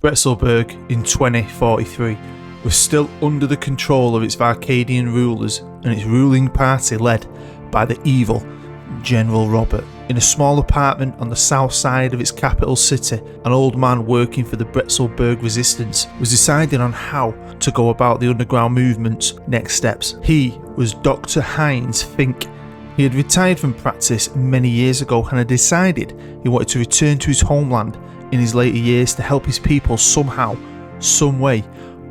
Bretzelberg in 2043 was still under the control of its Varcadian rulers and its ruling party led by the evil General Robert. In a small apartment on the south side of its capital city, an old man working for the Bretzelberg resistance was deciding on how to go about the underground movement's next steps. He was Dr. Heinz Fink. He had retired from practice many years ago and had decided he wanted to return to his homeland in his later years to help his people somehow, some way,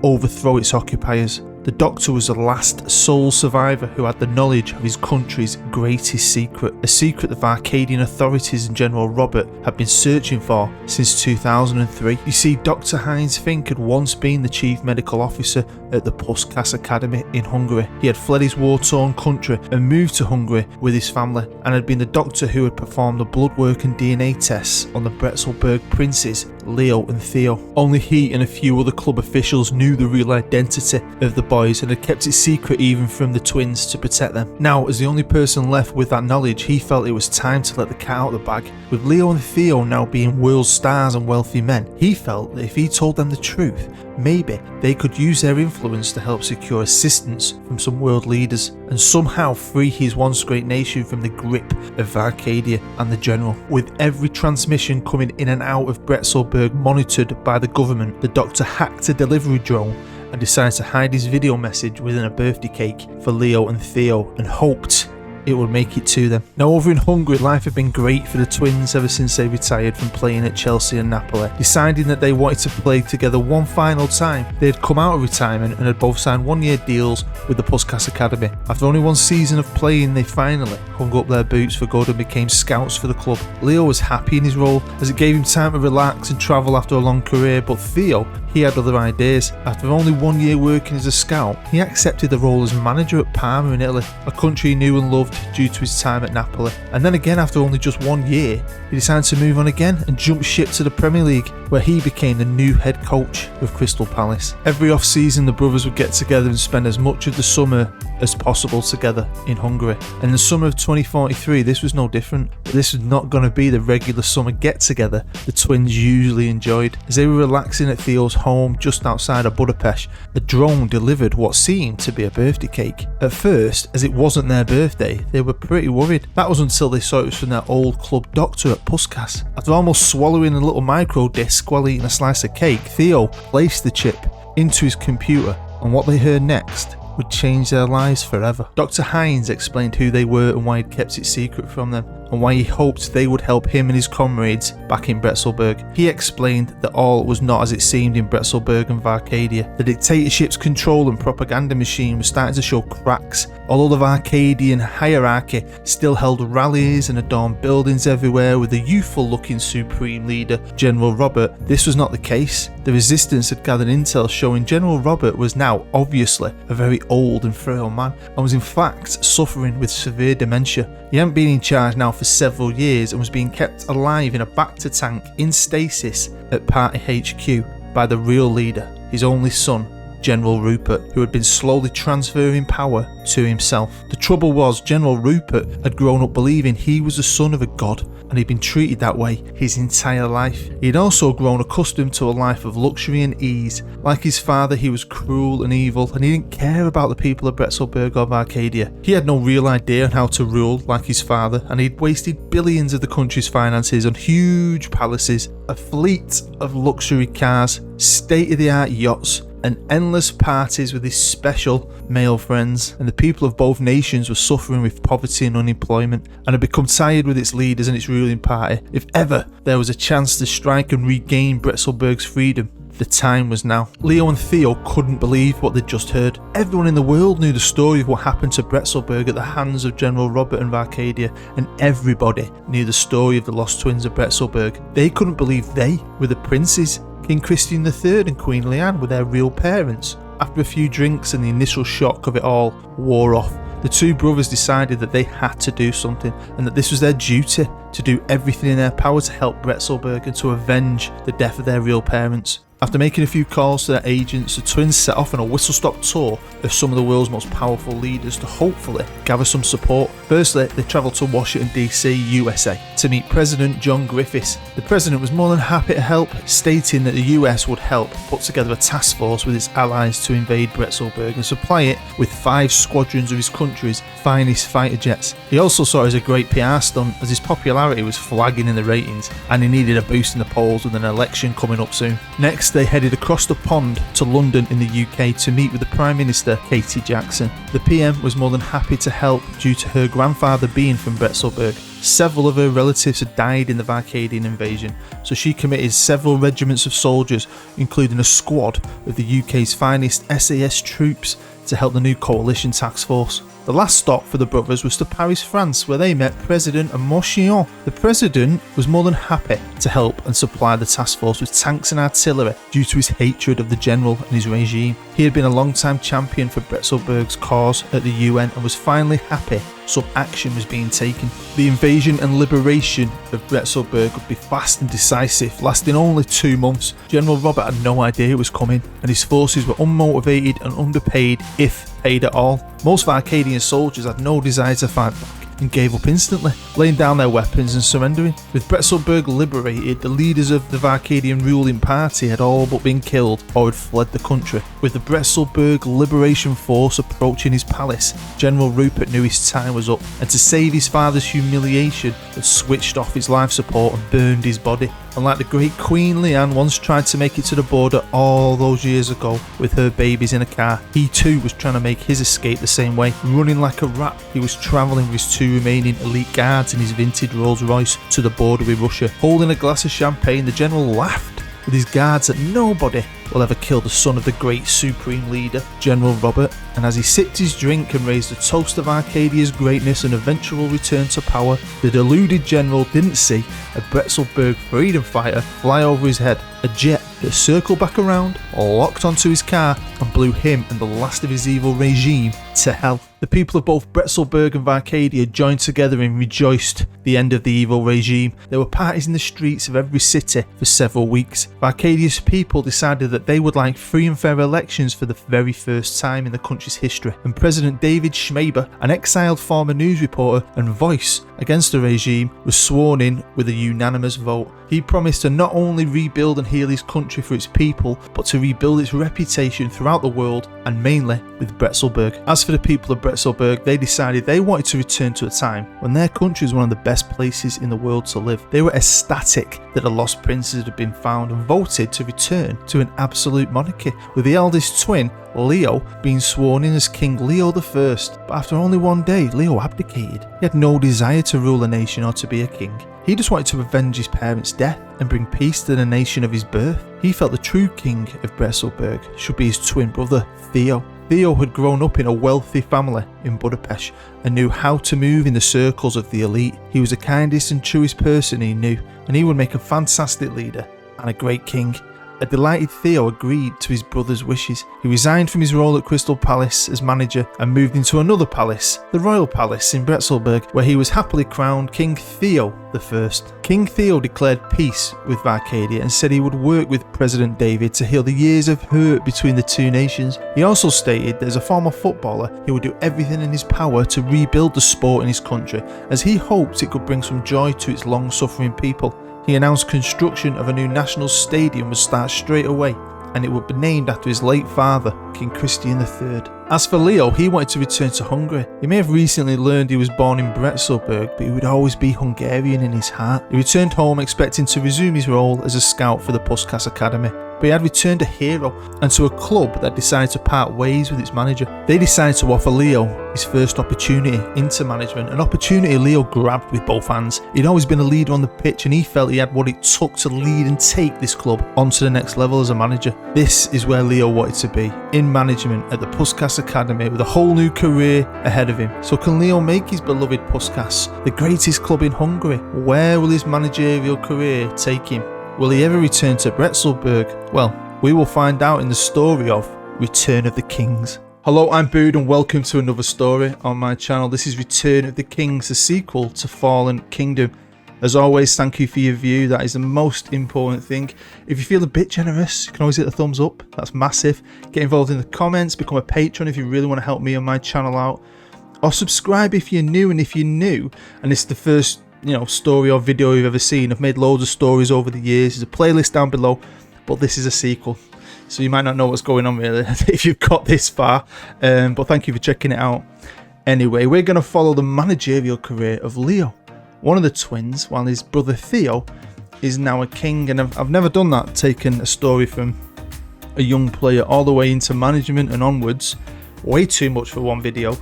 overthrow its occupiers. The doctor was the last sole survivor who had the knowledge of his country's greatest secret, a secret the Varcadian authorities and General Robert had been searching for since 2003. You see, Dr. Heinz Fink had once been the chief medical officer at the Puskás Academy in Hungary. He had fled his war-torn country and moved to Hungary with his family, and had been the doctor who had performed the blood work and DNA tests on the Bretzelberg princes, Leo and Theo. Only he and a few other club officials knew the real identity of the boys and had kept it secret even from the twins to protect them. Now, as the only person left with that knowledge, he felt it was time to let the cat out of the bag. With Leo and Theo now being world stars and wealthy men, he felt that if he told them the truth, maybe they could use their influence to help secure assistance from some world leaders and somehow free his once great nation from the grip of Varcadia and the General. With every transmission coming in and out of Bretzelberg monitored by the government, the doctor hacked a delivery drone and decided to hide his video message within a birthday cake for Leo and Theo and hoped it would make it to them. Now, over in Hungary, life had been great for the twins ever since they retired from playing at Chelsea and Napoli. Deciding that they wanted to play together one final time, they had come out of retirement and had both signed one-year deals with the Puskás Academy. After only one season of playing, they finally hung up their boots for good and became scouts for the club. Leo was happy in his role as it gave him time to relax and travel after a long career, but Theo, he had other ideas. After only 1 year working as a scout, he accepted the role as manager at Parma in Italy, a country he knew and loved due to his time at Napoli. And then again, after only just 1 year, he decided to move on again and jump ship to the Premier League, where he became the new head coach of Crystal Palace. Every off-season, the brothers would get together and spend as much of the summer as possible together in Hungary. And in the summer of 2043, this was no different. But this was not going to be the regular summer get-together the twins usually enjoyed. As they were relaxing at Theo's home just outside of Budapest, a drone delivered what seemed to be a birthday cake. At first, as it wasn't their birthday, they were pretty worried. That was until they saw it was from their old club doctor at Puskás. After almost swallowing a little micro disc while eating a slice of cake, Theo placed the chip into his computer, and what they heard next would change their lives forever. Dr. Heinz explained who they were and why he'd kept it secret from them, and why he hoped they would help him and his comrades back in Bretzelberg. He explained that all was not as it seemed in Bretzelberg and Varcadia. The dictatorship's control and propaganda machine was starting to show cracks. Although the Varcadian hierarchy still held rallies and adorned buildings everywhere with a youthful looking supreme leader, General Robert, this was not the case. The resistance had gathered intel showing General Robert was now obviously a very old and frail man, and was in fact suffering with severe dementia. He hadn't been in charge now for several years and was being kept alive in a Bacta tank in stasis at Party HQ by the real leader, his only son, General Rupert, who had been slowly transferring power to himself. The trouble was, General Rupert had grown up believing he was the son of a god, and he'd been treated that way his entire life. He'd also grown accustomed to a life of luxury and ease. Like his father, he was cruel and evil, and he didn't care about the people of Bretzelberg or Varcadia. He had no real idea on how to rule like his father, and he'd wasted billions of the country's finances on huge palaces, a fleet of luxury cars, state-of-the-art yachts, and endless parties with his special male friends. And the people of both nations were suffering with poverty and unemployment, and had become tired with its leaders and its ruling party. If ever there was a chance to strike and regain Bretzelberg's freedom, the time was now. Leo and Theo couldn't believe what they'd just heard. Everyone in the world knew the story of what happened to Bretzelberg at the hands of General Robert and Varcadia, and everybody knew the story of the lost twins of Bretzelberg. They couldn't believe they were the princes. King Christian III and Queen Leanne were their real parents. After a few drinks and the initial shock of it all wore off, the two brothers decided that they had to do something, and that this was their duty to do everything in their power to help Bretzelberg and to avenge the death of their real parents. After making a few calls to their agents, the twins set off on a whistle-stop tour of some of the world's most powerful leaders to hopefully gather some support. Firstly, they travelled to Washington DC, USA to meet President John Griffiths. The president was more than happy to help, stating that the US would help put together a task force with its allies to invade Bretzelberg and supply it with 5 squadrons of his country's finest fighter jets. He also saw it as a great PR stunt, as his popularity was flagging in the ratings and he needed a boost in the polls with an election coming up soon. Next, they headed across the pond to London in the UK to meet with the Prime Minister, Katie Jackson. The PM was more than happy to help due to her grandfather being from Bretzelberg. Several of her relatives had died in the Varcadian invasion, so she committed several regiments of soldiers, including a squad of the UK's finest SAS troops, to help the new coalition task force. The last stop for the brothers was to Paris, France, where they met President Managerial. The president was more than happy to help and supply the task force with tanks and artillery due to his hatred of the general and his regime. He had been a long-time champion for Bretzelberg's cause at the UN and was finally happy some action was being taken. The invasion and liberation of Bretzelberg would be fast and decisive, lasting only 2 months. General Robert had no idea it was coming, and his forces were unmotivated and underpaid, if paid at all. Most Varcadian soldiers had no desire to fight back and gave up instantly, laying down their weapons and surrendering. With Bretzelberg liberated, the leaders of the Varcadian ruling party had all but been killed or had fled the country. With the Bretzelberg Liberation Force approaching his palace, General Rupert knew his time was up, and to save his father's humiliation, had switched off his life support and burned his body. Unlike the great Queen Leanne once tried to make it to the border all those years ago with her babies in a car, he too was trying to make his escape the same way. Running like a rat, he was travelling with his 2 remaining elite guards in his vintage Rolls Royce to the border with Russia. Holding a glass of champagne, the general laughed with his guards that nobody will ever kill the son of the great supreme leader, General Robert, and as he sipped his drink and raised a toast of Arcadia's greatness and eventual return to power, the deluded general didn't see a Bretzelberg freedom fighter fly over his head, a jet that circled back around, locked onto his car and blew him and the last of his evil regime to hell. The people of both Bretzelberg and Varcadia joined together and rejoiced the end of the evil regime. There were parties in the streets of every city for several weeks. Varcadia's people decided that they would like free and fair elections for the very first time in the country's history, and President David Schmaber, an exiled former news reporter and voice against the regime, was sworn in with a unanimous vote. He promised to not only rebuild and heal his country for its people, but to rebuild its reputation throughout the world, and mainly with Bretzelberg. As for the people of Bretzelberg, they decided they wanted to return to a time when their country was one of the best places in the world to live. They were ecstatic that the lost princes had been found and voted to return to an absolute monarchy, with the eldest twin, Leo, being sworn in as King Leo I. But after only 1 day, Leo abdicated. He had no desire to rule a nation or to be a king. He just wanted to avenge his parents' death and bring peace to the nation of his birth. He felt the true king of Bretzelberg should be his twin brother, Theo. Theo had grown up in a wealthy family in Budapest and knew how to move in the circles of the elite. He was the kindest and truest person he knew, and he would make a fantastic leader and a great king. A delighted Theo agreed to his brother's wishes. He resigned from his role at Crystal Palace as manager and moved into another palace, the Royal Palace in Bretzelberg, where he was happily crowned King Theo I. King Theo declared peace with Varcadia and said he would work with President David to heal the years of hurt between the two nations. He also stated that as a former footballer, he would do everything in his power to rebuild the sport in his country, as he hoped it could bring some joy to its long-suffering people. He announced construction of a new national stadium would start straight away, and it would be named after his late father, King Christian III. As for Leo, he wanted to return to Hungary. He may have recently learned he was born in Bretzelberg, but he would always be Hungarian in his heart. He returned home expecting to resume his role as a scout for the Puskás Academy, but he had returned a hero and to a club that decided to part ways with its manager. They decided to offer Leo his first opportunity into management, an opportunity Leo grabbed with both hands. He'd always been a leader on the pitch and he felt he had what it took to lead and take this club onto the next level as a manager. This is where Leo wanted to be, in management at the Puskás Academy, with a whole new career ahead of him. So can Leo make his beloved Puskás the greatest club in Hungary? Where will his managerial career take him? Will he ever return to Bretzelberg? Well, we will find out in the story of Return of the Kings. Hello, I'm Bood and welcome to another story on my channel. This is Return of the Kings, the sequel to Fallen Kingdom. As always, thank you for your view. That is the most important thing. If you feel a bit generous, you can always hit the thumbs up. That's massive. Get involved in the comments. Become a patron if you really want to help me and my channel out. Or subscribe if you're new. And if you're new and it's the first story or video you've ever seen, I've made loads of stories over the years. There's a playlist down below, but this is a sequel, so you might not know what's going on really if you've got this far, but thank you for checking it out. Anyway, we're going to follow the managerial career of Leo, one of the twins, while his brother Theo is now a king. And I've never done that, taken a story from a young player all the way into management and onwards. Way too much for one video,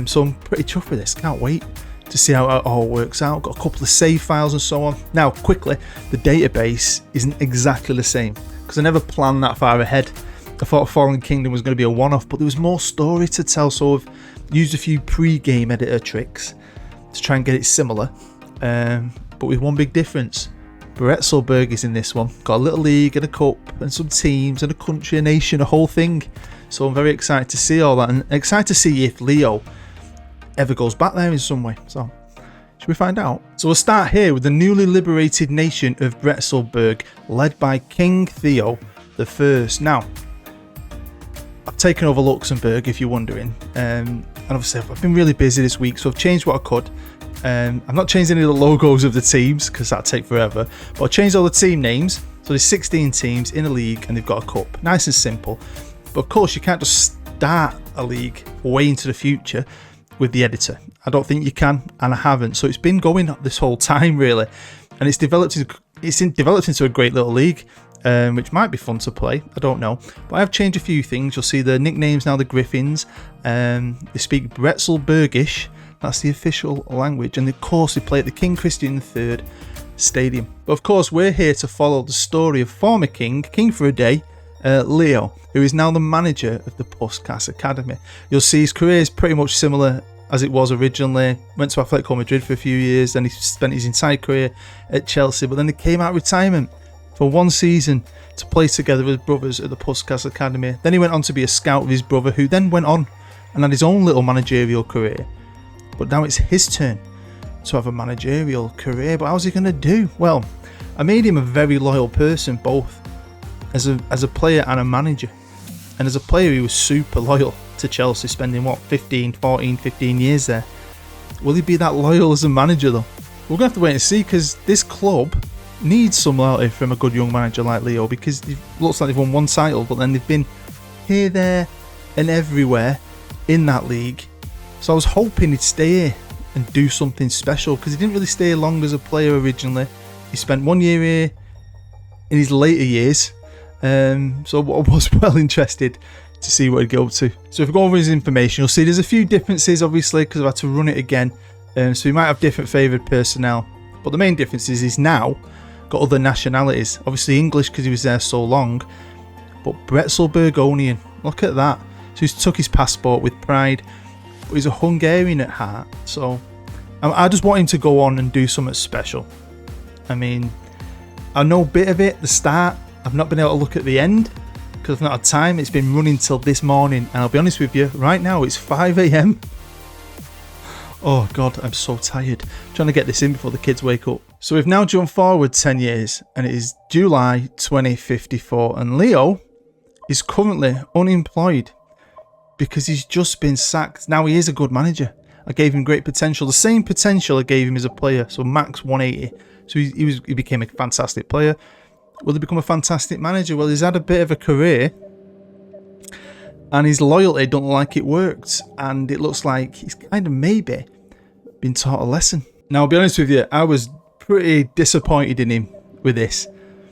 so I'm pretty chuffed with this. Can't wait to see how it all works out. Got a couple of save files and so on. Now, quickly, the database isn't exactly the same because I never planned that far ahead. I thought Fallen Kingdom was going to be a one-off, but there was more story to tell, so I've used a few pre-game editor tricks to try and get it similar, but with one big difference. Bretzelberg is in this one. Got a little league and a cup and some teams and a country, a nation, a whole thing. So I'm very excited to see all that, and excited to see if Leo ever goes back there in some way. So should we find out? So we'll start here with the newly liberated nation of Bretzelberg, led by King Theo the First. Now, I've taken over Luxembourg, if you're wondering, and obviously I've been really busy this week, so I've changed what I could. I've not changed any of the logos of the teams because that'd take forever, but I've changed all the team names. So there's 16 teams in a league and they've got a cup. Nice and simple. But of course you can't just start a league way into the future with the editor. I don't think you can, and I haven't. So it's been going this whole time really, and it's developed into a great little league, which might be fun to play. I don't know, but I've changed a few things. You'll see the nicknames now. The Griffins, they speak Bretzelbergish. That's the official language, and of course they play at the King Christian III Stadium. But of course we're here to follow the story of former king for a day, Leo, who is now the manager of the Puskas Academy. You'll see his career is pretty much similar as it was originally. Went to Atletico Madrid for a few years, then he spent his entire career at Chelsea, but then he came out of retirement for one season to play together with his brothers at the Puskas Academy. Then he went on to be a scout with his brother, who then went on and had his own little managerial career. But now it's his turn to have a managerial career. But how's he going to do? Well, I made him a very loyal person, both as a player and a manager. And as a player, he was super loyal to Chelsea, spending 15 years there. Will he be that loyal as a manager though? We're going to have to wait and see, because this club needs some loyalty from a good young manager like Leo, because it looks like they've won one title, but then they've been here, there and everywhere in that league. So I was hoping he'd stay here and do something special, because he didn't really stay long as a player originally. He spent 1 year here in his later years, so I was well interested to see what he'd get up to. So if we go over his information, you'll see there's a few differences obviously, because I've had to run it again, so he might have different favoured personnel, but the main difference is he's now got other nationalities. Obviously English because he was there so long, but Bretzelbergonian, look at that. So he's took his passport with pride. But he's a Hungarian at heart, so I just want him to go on and do something special. I mean, I know a bit of it, the start. I've not been able to look at the end because I've not had time. It's been running till this morning, and I'll be honest with you, right now it's 5 AM. Oh God, I'm so tired. I'm trying to get this in before the kids wake up. So we've now jumped forward 10 years, and it is July 2054, and Leo is currently unemployed, because he's just been sacked. Now he is a good manager. I gave him great potential, the same potential I gave him as a player, so max 180. So he became a fantastic player. Will he become a fantastic manager? Well, he's had a bit of a career, and his loyalty don't look like it worked, and it looks like he's kind of maybe been taught a lesson. Now I'll be honest with you, I was pretty disappointed in him with this,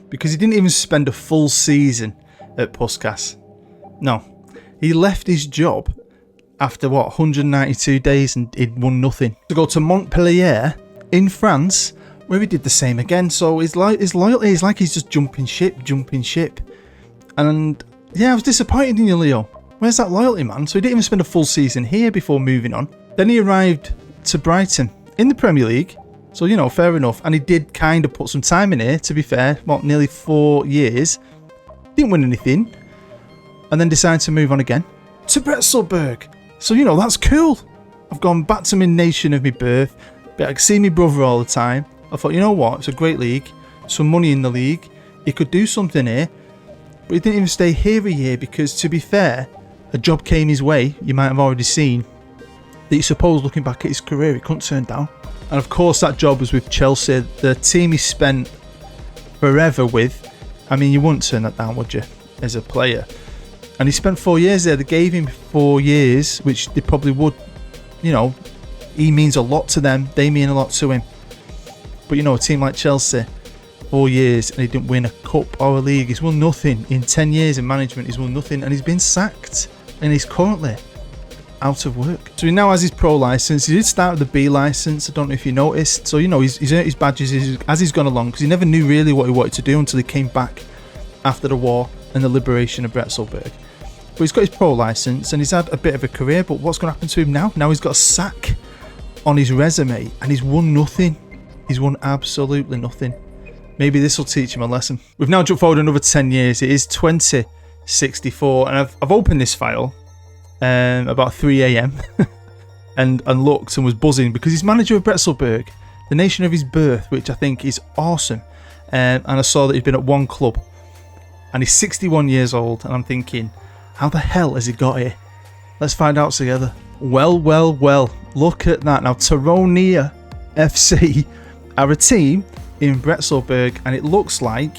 because he didn't even spend a full season at Puskas. No. He left his job after 192 days, and he'd won nothing, to go to Montpellier in France, where he did the same again. So his loyalty is like he's just jumping ship. And yeah, I was disappointed in you, Leo. Where's that loyalty, man? So he didn't even spend a full season here before moving on. Then he arrived to Brighton in the Premier League, so fair enough. And he did kind of put some time in here, to be fair. Nearly 4 years. Didn't win anything. And then decided to move on again to Bretzelberg. So, that's cool. I've gone back to my nation of my birth, but I can see my brother all the time. I thought, you know what, it's a great league, some money in the league, he could do something here. But he didn't even stay here a year because, to be fair, a job came his way, you might have already seen, that you suppose, looking back at his career, he couldn't turn down. And of course that job was with Chelsea, the team he spent forever with. I mean, you wouldn't turn that down, would you, as a player? And he spent 4 years there. They gave him 4 years, which they probably would, you know, he means a lot to them, they mean a lot to him. But you know, a team like Chelsea, 4 years, and he didn't win a cup or a league. He's won nothing. In 10 years in management, he's won nothing, and he's been sacked, and he's currently out of work. So he now has his pro license. He did start with the B license, I don't know if you noticed. So, you know, he's earned his badges as he's gone along, because he never knew really what he wanted to do until he came back after the war and the liberation of Bretzelberg. But he's got his pro license, and he's had a bit of a career. But what's going to happen to him now? Now he's got a sack on his resume, and he's won nothing. He's won absolutely nothing. Maybe this will teach him a lesson. We've now jumped forward another 10 years. It is 2064, and I've opened this file about 3 a.m. and looked and was buzzing because he's manager of Bretzelberg, the nation of his birth, which I think is awesome. And I saw that he'd been at one club, and he's 61 years old, and I'm thinking, how the hell has he got here? Let's find out together. Well, look at that. Now, Tyronia FC are a team in Bretzelberg, and it looks like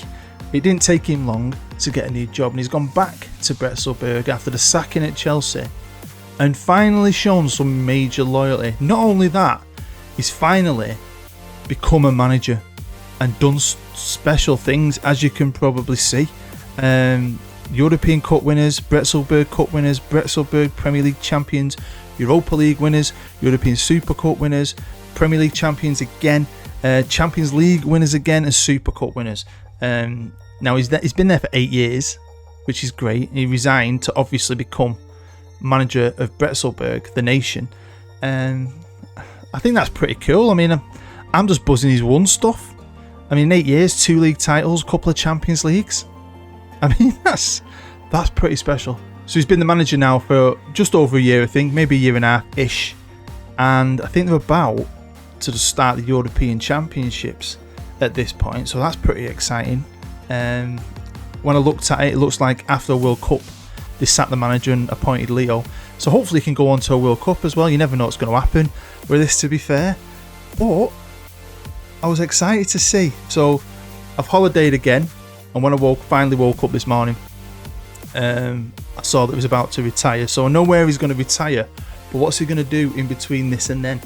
it didn't take him long to get a new job, and he's gone back to Bretzelberg after the sacking at Chelsea and finally shown some major loyalty. Not only that, he's finally become a manager and done special things, as you can probably see. European Cup winners, Bretzelberg Cup winners, Bretzelberg Premier League champions, Europa League winners, European Super Cup winners, Premier League champions again, Champions League winners again, and Super Cup winners. Now he's been there for 8 years, which is great. He resigned to obviously become manager of Bretzelberg, the nation. I think that's pretty cool. I mean, I'm just buzzing he's won stuff. I mean, in 8 years, 2 league titles, couple of Champions Leagues. I mean, that's pretty special. So he's been the manager now for just over a year, I think, maybe a year and a half-ish. And I think they're about to start the European Championships at this point, so that's pretty exciting. When I looked at it, it looks like after the World Cup they sacked the manager and appointed Leo, so hopefully he can go on to a World Cup as well. You never know what's going to happen with this, to be fair, but I was excited to see. So I've holidayed again, and when I finally woke up this morning, I saw that he was about to retire. So I know where he's going to retire, but what's he going to do in between this and then?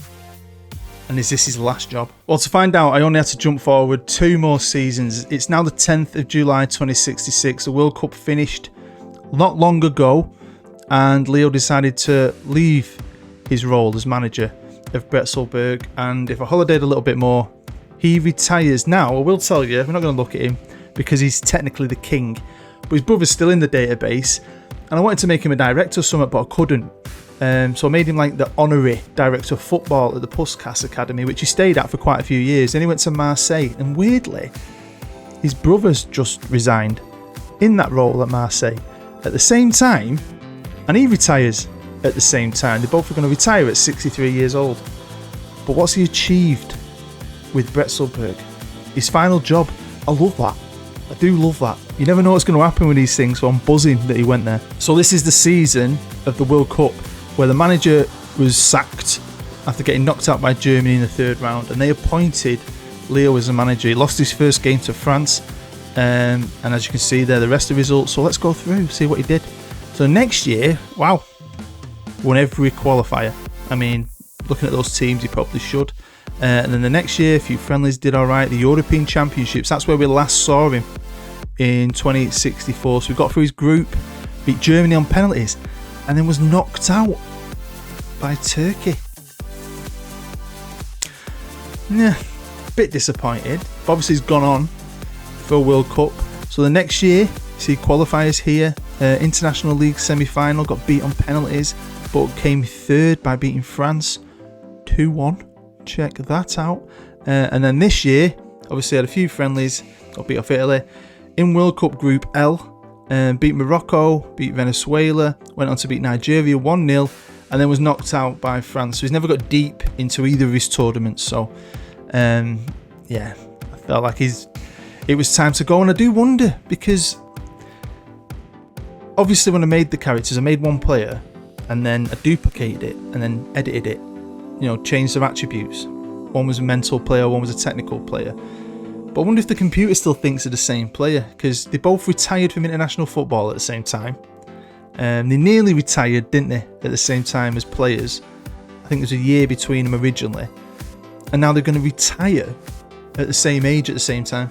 And is this his last job? Well, to find out, I only had to jump forward 2 more seasons. It's now the 10th of July 2066. The World Cup finished not long ago, and Leo decided to leave his role as manager of Bretzelberg. And if I holidayed a little bit more, he retires. Now, I will tell you, we're not going to look at him because he's technically the king, but his brother's still in the database, and I wanted to make him a director or something, but I couldn't. So I made him like the honorary director of football at the Puskas Academy, which he stayed at for quite a few years. Then he went to Marseille, and weirdly, his brother's just resigned in that role at Marseille at the same time, and he retires at the same time. They're both going to retire at 63 years old. But what's he achieved with Bretzelberg? His final job. I love that. I do love that. You never know what's going to happen with these things, so I'm buzzing that he went there. So this is the season of the World Cup where the manager was sacked after getting knocked out by Germany in the 3rd round, and they appointed Leo as a manager. He lost his first game to France, and as you can see there, the rest of the results. So let's go through, see what he did. So next year, wow, won every qualifier. I mean, looking at those teams, he probably should. And then the next year, a few friendlies did all right. The European Championships, that's where we last saw him in 2064. So we got through his group, beat Germany on penalties, and then was knocked out by Turkey. Yeah, bit disappointed. But obviously he's gone on for a World Cup. So the next year, see qualifiers here, International League semi-final, got beat on penalties, but came 3rd by beating France 2-1. Check that out. And then this year, obviously had a few friendlies, got beat off Italy. In World Cup Group L, beat Morocco, beat Venezuela, went on to beat Nigeria 1-0, and then was knocked out by France. So he's never got deep into either of his tournaments. So yeah, I felt like it was time to go. And I do wonder, because obviously when I made the characters, I made one player and then I duplicated it and then edited it, changed their attributes. One was a mental player, one was a technical player. But I wonder if the computer still thinks they're the same player, because they both retired from international football at the same time. They nearly retired, didn't they, at the same time as players. I think there's a year between them originally. And now they're going to retire at the same age at the same time.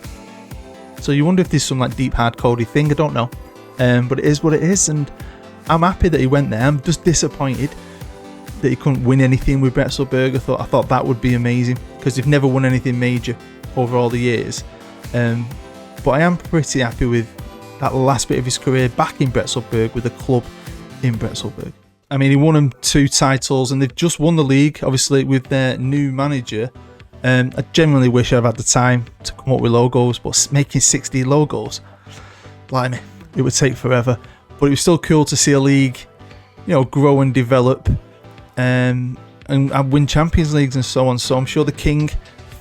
So you wonder if there's some like deep hard-coded thing, I don't know. But it is what it is, and I'm happy that he went there. I'm just disappointed that he couldn't win anything with Bretzelberg. I thought that would be amazing, because they've never won anything major over all the years. But I am pretty happy with that last bit of his career back in Bretzelberg with a club in Bretzelberg. I mean, he won them 2 titles, and they've just won the league, obviously, with their new manager. I genuinely wish I'd had the time to come up with logos, but making 60 logos, blimey, it would take forever. But it was still cool to see a league, grow and develop, and win Champions Leagues and so on. So I'm sure the King,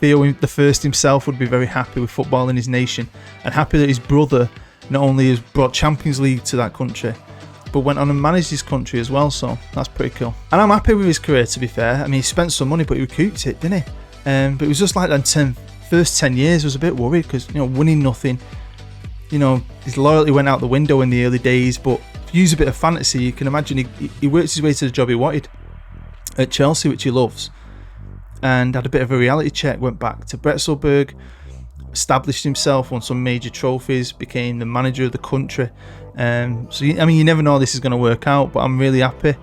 Theo the First himself, would be very happy with football in his nation, and happy that his brother not only has brought Champions League to that country, but went on and managed his country as well. So that's pretty cool. And I'm happy with his career, to be fair. I mean, he spent some money, but he recouped it, didn't he? But it was just like that first 10 years I was a bit worried, because winning nothing, his loyalty went out the window in the early days. But if you use a bit of fantasy, you can imagine he worked his way to the job he wanted at Chelsea, which he loves, and had a bit of a reality check, went back to Bretzelberg, established himself, won some major trophies, became the manager of the country. So you never know how this is going to work out, but I'm really happy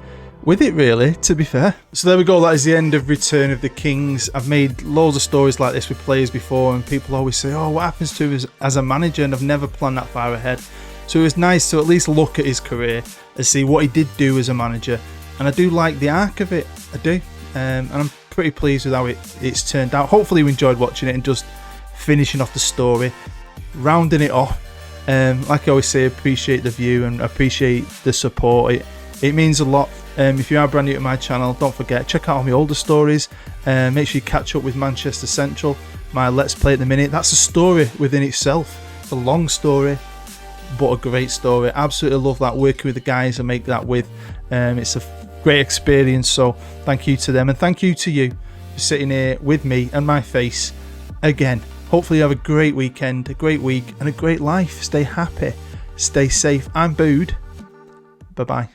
with it, really, to be fair. So there we go, that is the end of Return of the Kings. I've made loads of stories like this with players before, and people always say, oh, what happens to him as a manager? And I've never planned that far ahead. So it was nice to at least look at his career and see what he did do as a manager. And I do like the arc of it, I do. And I'm pretty pleased with how it's turned out. Hopefully you enjoyed watching it and just finishing off the story, rounding it off. Like I always say, appreciate the view and appreciate the support. It means a lot. If you are brand new to my channel, don't forget, check out all my older stories. Make sure you catch up with Manchester Central, my Let's Play at the minute. That's a story within itself. It's a long story, but a great story. Absolutely love that, working with the guys I make that with. It's a great experience, so thank you to them, and thank you to you for sitting here with me and my face again. Hopefully you have a great weekend, a great week, and a great life. Stay happy, stay safe. I'm Bood. Bye bye.